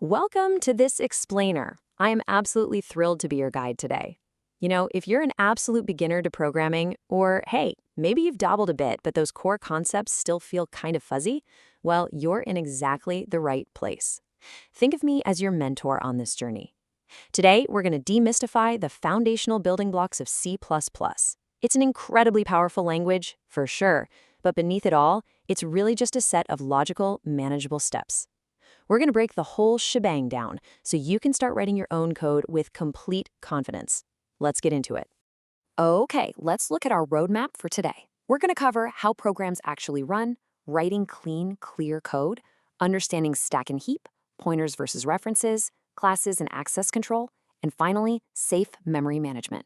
Welcome to this explainer. I am absolutely thrilled to be your guide today. If you're an absolute beginner to programming, or hey, maybe you've dabbled a bit, but those core concepts still feel kind of fuzzy, well, you're in exactly the right place. Think of me as your mentor on this journey. Today, we're going to demystify the foundational building blocks of C++. It's an incredibly powerful language, for sure, but beneath it all, it's really just a set of logical, manageable steps. We're going to break the whole shebang down so you can start writing your own code with complete confidence. Let's get into it. Okay, let's look at our roadmap for today. We're going to cover how programs actually run, writing clean, clear code, understanding stack and heap, pointers versus references, classes and access control, and finally, safe memory management.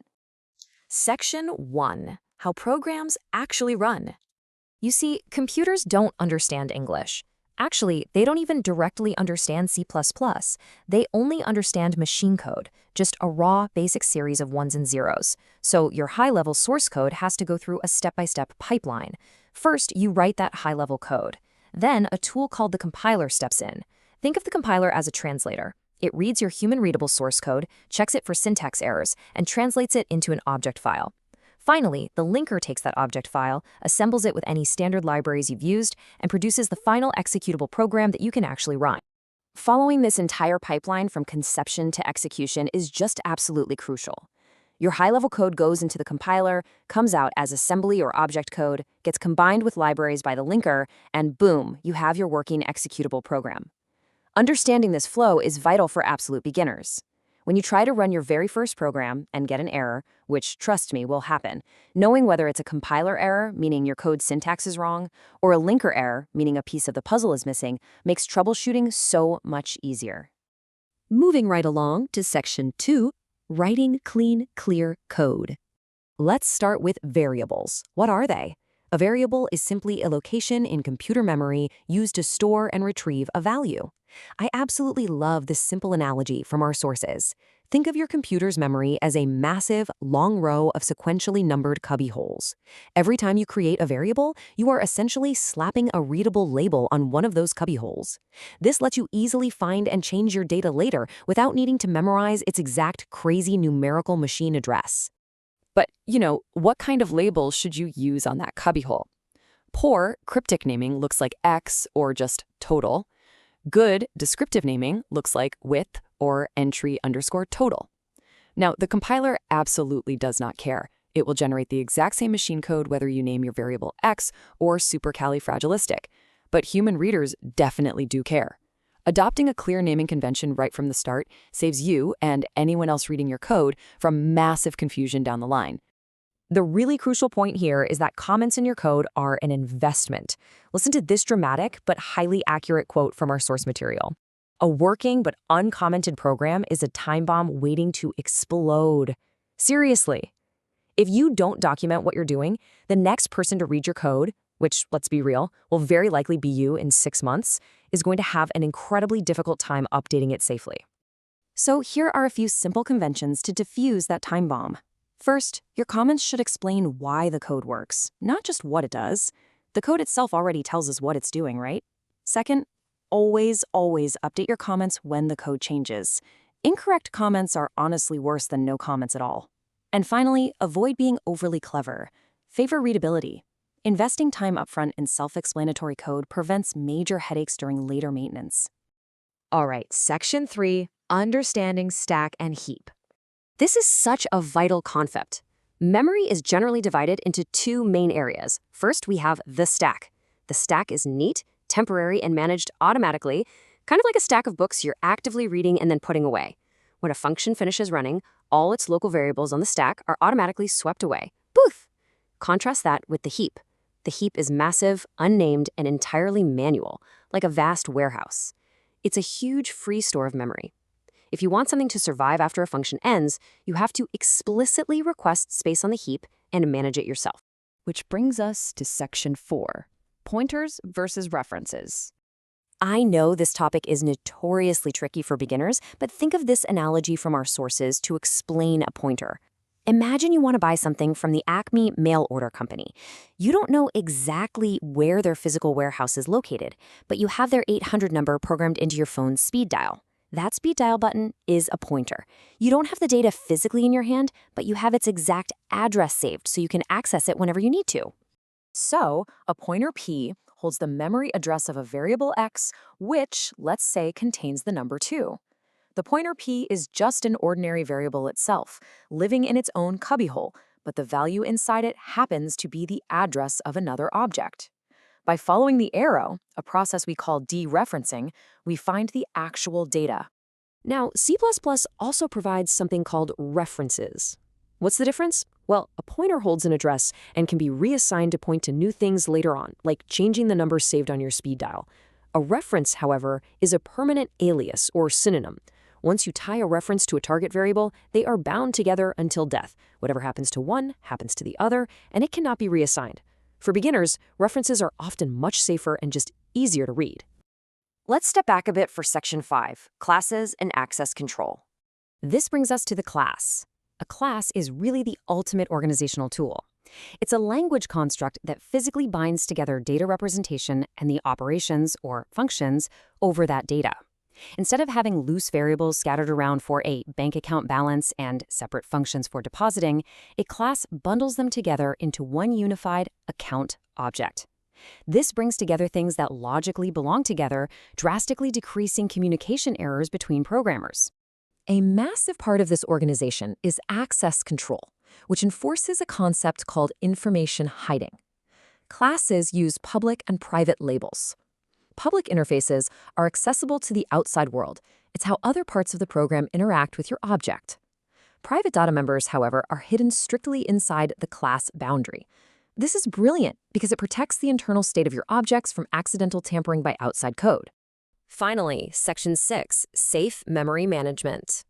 Section 1. How programs actually run. You see, computers don't understand English. Actually, they don't even directly understand C++. They only understand machine code, just a raw, basic series of ones and zeros. So your high-level source code has to go through a step-by-step pipeline. First, you write that high-level code. Then, a tool called the compiler steps in. Think of the compiler as a translator. It reads your human-readable source code, checks it for syntax errors, and translates it into an object file. Finally, the linker takes that object file, assembles it with any standard libraries you've used, and produces the final executable program that you can actually run. Following this entire pipeline from conception to execution is just absolutely crucial. Your high-level code goes into the compiler, comes out as assembly or object code, gets combined with libraries by the linker, and boom, you have your working executable program. Understanding this flow is vital for absolute beginners. When you try to run your very first program and get an error, which, trust me, will happen, knowing whether it's a compiler error, meaning your code syntax is wrong, or a linker error, meaning a piece of the puzzle is missing, makes troubleshooting so much easier. Moving right along to Section 2, writing clean, clear code. Let's start with variables. What are they? A variable is simply a location in computer memory used to store and retrieve a value. I absolutely love this simple analogy from our sources. Think of your computer's memory as a massive, long row of sequentially numbered cubbyholes. Every time you create a variable, you are essentially slapping a readable label on one of those cubbyholes. This lets you easily find and change your data later without needing to memorize its exact crazy numerical machine address. But, what kind of labels should you use on that cubbyhole? Poor, cryptic naming looks like X or just total. Good, descriptive naming looks like width or entry_total. Now, the compiler absolutely does not care. It will generate the exact same machine code whether you name your variable X or supercalifragilistic. But human readers definitely do care. Adopting a clear naming convention right from the start saves you and anyone else reading your code from massive confusion down the line. The really crucial point here is that comments in your code are an investment. Listen to this dramatic but highly accurate quote from our source material. A working but uncommented program is a time bomb waiting to explode. Seriously. If you don't document what you're doing, the next person to read your code, which, let's be real, will very likely be you in 6 months, is going to have an incredibly difficult time updating it safely. So here are a few simple conventions to diffuse that time bomb. First, your comments should explain why the code works, not just what it does. The code itself already tells us what it's doing, right? Second, always update your comments when the code changes. Incorrect comments are honestly worse than no comments at all. And finally, avoid being overly clever. Favor readability. Investing time upfront in self-explanatory code prevents major headaches during later maintenance. All right, Section 3, understanding stack and heap. This is such a vital concept. Memory is generally divided into two main areas. First, we have the stack. The stack is neat, temporary, and managed automatically, kind of like a stack of books you're actively reading and then putting away. When a function finishes running, all its local variables on the stack are automatically swept away. Poof! Contrast that with the heap. The heap is massive, unnamed, and entirely manual, like a vast warehouse. It's a huge free store of memory. If you want something to survive after a function ends, you have to explicitly request space on the heap and manage it yourself. Which brings us to Section 4, pointers versus references. I know this topic is notoriously tricky for beginners, but think of this analogy from our sources to explain a pointer. Imagine you want to buy something from the Acme mail order company. You don't know exactly where their physical warehouse is located, but you have their 800 number programmed into your phone's speed dial. That speed dial button is a pointer. You don't have the data physically in your hand, but you have its exact address saved so you can access it whenever you need to. So, a pointer P holds the memory address of a variable x, which, let's say, contains the number 2. The pointer P is just an ordinary variable itself, living in its own cubbyhole, but the value inside it happens to be the address of another object. By following the arrow, a process we call dereferencing, we find the actual data. Now, C++ also provides something called references. What's the difference? Well, a pointer holds an address and can be reassigned to point to new things later on, like changing the number saved on your speed dial. A reference, however, is a permanent alias or synonym. Once you tie a reference to a target variable, they are bound together until death. Whatever happens to one happens to the other, and it cannot be reassigned. For beginners, references are often much safer and just easier to read. Let's step back a bit for Section 5, Classes and Access Control. This brings us to the class. A class is really the ultimate organizational tool. It's a language construct that physically binds together data representation and the operations, or functions, over that data. Instead of having loose variables scattered around for a bank account balance and separate functions for depositing, a class bundles them together into one unified account object. This brings together things that logically belong together, drastically decreasing communication errors between programmers. A massive part of this organization is access control, which enforces a concept called information hiding. Classes use public and private labels. Public interfaces are accessible to the outside world. It's how other parts of the program interact with your object. Private data members, however, are hidden strictly inside the class boundary. This is brilliant because it protects the internal state of your objects from accidental tampering by outside code. Finally, Section 6, Safe Memory Management.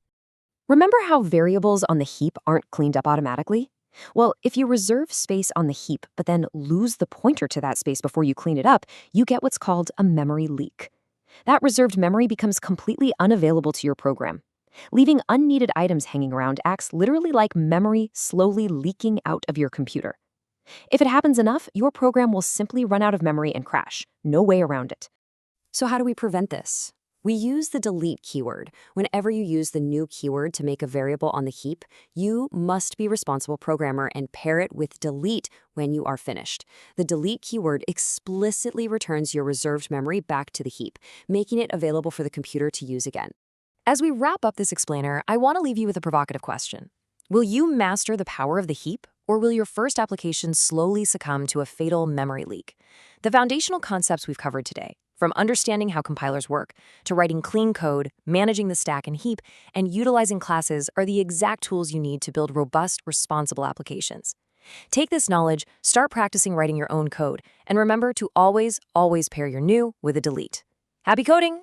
Remember how variables on the heap aren't cleaned up automatically? Well, if you reserve space on the heap but then lose the pointer to that space before you clean it up, you get what's called a memory leak. That reserved memory becomes completely unavailable to your program. Leaving unneeded items hanging around acts literally like memory slowly leaking out of your computer. If it happens enough, your program will simply run out of memory and crash. No way around it. So how do we prevent this? We use the delete keyword. Whenever you use the new keyword to make a variable on the heap, you must be responsible programmer and pair it with delete when you are finished. The delete keyword explicitly returns your reserved memory back to the heap, making it available for the computer to use again. As we wrap up this explainer, I want to leave you with a provocative question. Will you master the power of the heap, or will your first application slowly succumb to a fatal memory leak? The foundational concepts we've covered today, from understanding how compilers work, to writing clean code, managing the stack and heap, and utilizing classes are the exact tools you need to build robust, responsible applications. Take this knowledge, start practicing writing your own code, and remember to always pair your new with a delete. Happy coding!